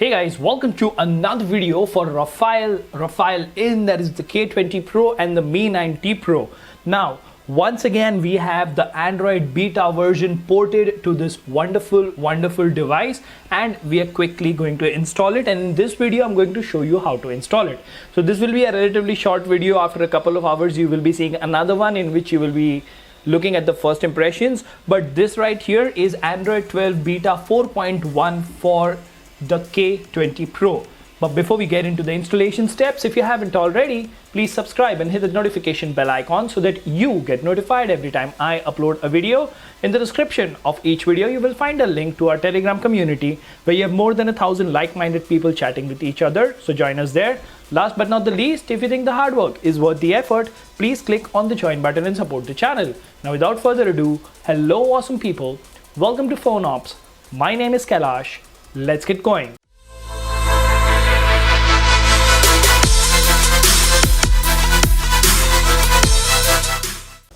Hey guys, welcome to another video for Rafale in, that is the K20 Pro and the Mi 9T Pro. Now, once again we have the Android beta version ported to this wonderful device, and we are quickly going to install it, and in this video I'm going to show you how to install it. So this will be a relatively short video. After a couple of hours you will be seeing another one in which you will be looking at the first impressions, but this right here is Android 12 beta 4.1 for the K20 Pro. But before we get into the installation steps, if you haven't already, please subscribe and hit the notification bell icon so that you get notified every time I upload a video. In the description of each video, you will find a link to our Telegram community where you have more than 1,000 like-minded people chatting with each other. So join us there. Last but not the least, if you think the hard work is worth the effort, please click on the join button and support the channel. Now without further ado, hello awesome people. Welcome to Phone Ops. My name is Kailash. Let's get going.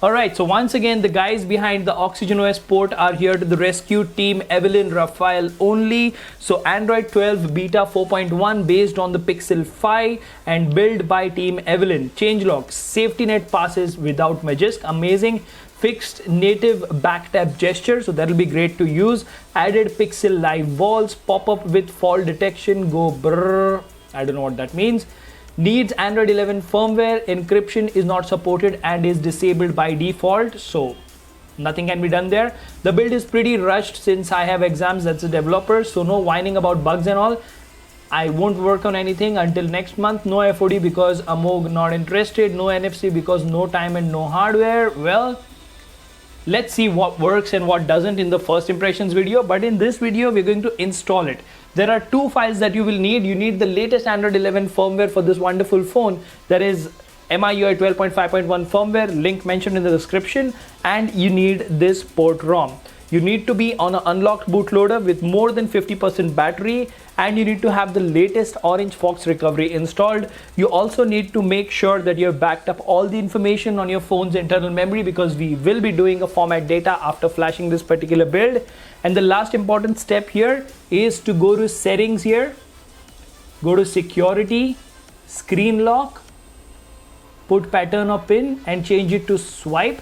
Alright, so once again the guys behind the OxygenOS port are here to the rescue. Team Evelyn Rafale only. So Android 12 beta 4.1 based on the Pixel 5 and built by Team Evelyn. Changelog, safety net passes without Magisk, amazing. Fixed native back tap gesture, so that'll be great to use. Added Pixel live walls, pop up with fall detection, go brrr, I don't know what that means. Needs Android 11 firmware, encryption is not supported and is disabled by default, so nothing can be done there. The build is pretty rushed since I have exams, that's a developer, so no whining about bugs and all. I won't work on anything until next month. No FOD because Amog not interested, no NFC because no time and no hardware. Well, let's see what works and what doesn't in the first impressions video, but in this video we're going to install it. There are two files that you will need. You need the latest Android 11 firmware for this wonderful phone, that is MIUI 12.5.1 firmware, link mentioned in the description, and you need this port ROM. You need to be on an unlocked bootloader with more than 50% battery, and you need to have the latest Orange Fox recovery installed. You also need to make sure that you have backed up all the information on your phone's internal memory, because we will be doing a format data after flashing this particular build. And the last important step here is to go to settings here, go to security, screen lock, put pattern of pin and change it to swipe.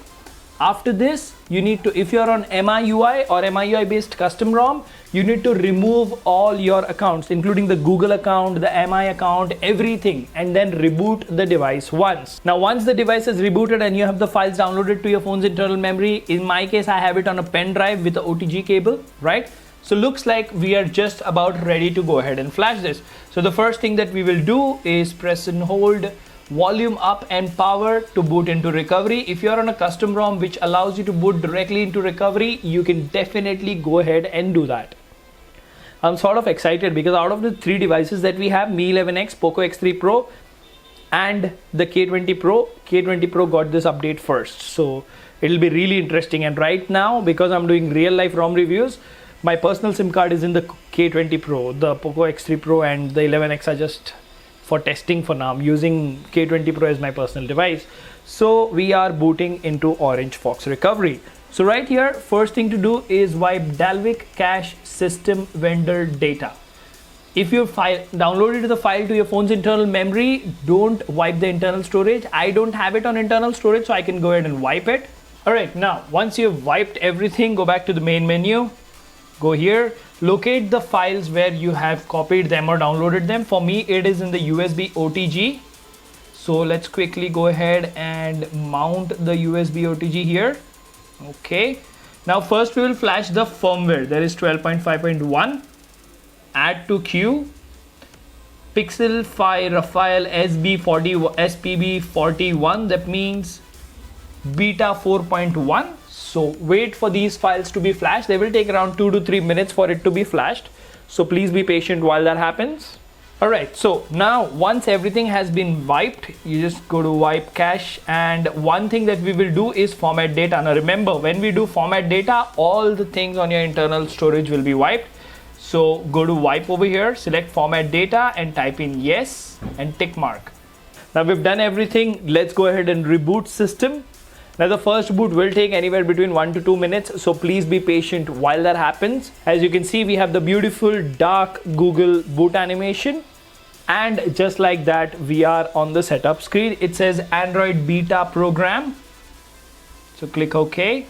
After this, you need to, if you're on MIUI or MIUI based custom ROM, you need to remove all your accounts, including the Google account, the MI account, everything, and then reboot the device once. Now, once the device is rebooted and you have the files downloaded to your phone's internal memory, in my case, I have it on a pen drive with the OTG cable, right? So looks like we are just about ready to go ahead and flash this. So the first thing that we will do is press and hold volume up and power to boot into recovery. If you're on a custom ROM which allows you to boot directly into recovery, you can definitely go ahead and do that. I'm sort of excited because out of the three devices that we have, Mi 11X, Poco X3 Pro and the K20 Pro, K20 Pro got this update first. So it'll be really interesting. And right now, because I'm doing real life ROM reviews, my personal SIM card is in the K20 Pro. The Poco X3 Pro and the 11X are just for testing for now. I'm using K20 Pro as my personal device. So we are booting into Orange Fox recovery. So right here, first thing to do is wipe Dalvik cache system vendor data. If you downloaded the file to your phone's internal memory, don't wipe the internal storage. I don't have it on internal storage, so I can go ahead and wipe it. All right, now once you've wiped everything, go back to the main menu. Go here, locate the files where you have copied them or downloaded them. For me, it is in the USB OTG. So let's quickly go ahead and mount the USB OTG here. Okay. Now first we will flash the firmware. There is 12.5.1. Add to queue. Pixel 5 Rafale SPB41. That means beta 4.1. So wait for these files to be flashed. They will take around 2 to 3 minutes for it to be flashed. So please be patient while that happens. Alright, so now once everything has been wiped, you just go to wipe cache, and one thing that we will do is format data. Now remember, when we do format data, all the things on your internal storage will be wiped. So go to wipe over here, select format data and type in yes and tick mark. Now we've done everything. Let's go ahead and reboot system. Now the first boot will take anywhere between 1 to 2 minutes, so please be patient while that happens. As you can see, we have the beautiful dark Google boot animation. And just like that, we are on the setup screen. It says Android Beta Program. So click OK.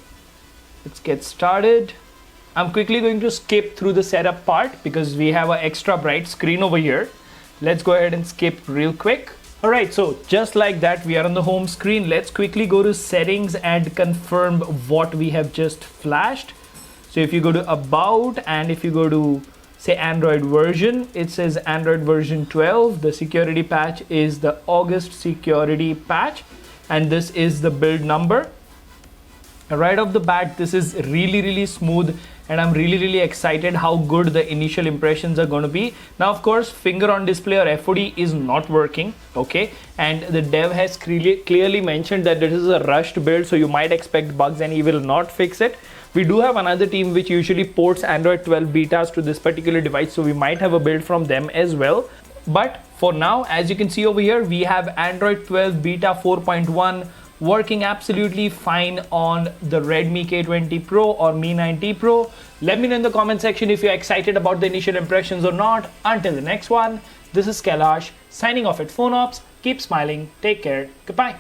Let's get started. I'm quickly going to skip through the setup part because we have an extra bright screen over here. Let's go ahead and skip real quick. Alright, so just like that, we are on the home screen. Let's quickly go to settings and confirm what we have just flashed. So if you go to about and if you go to say Android version, it says Android version 12. The security patch is the August security patch, and this is the build number. Right off the bat, this is really smooth, and I'm really excited how good the initial impressions are going to be. Now of course, finger on display or FOD is not working, okay, and the dev has clearly mentioned that this is a rushed build, so you might expect bugs and he will not fix it. We do have another team which usually ports Android 12 betas to this particular device, so we might have a build from them as well. But for now, as you can see over here, we have Android 12 beta 4.1 working absolutely fine on the Redmi K20 Pro or Mi 9T Pro. Let me know in the comment section if you're excited about the initial impressions or not. Until the next one, this is Kailash signing off at PhoneOps. Keep smiling, take care, goodbye.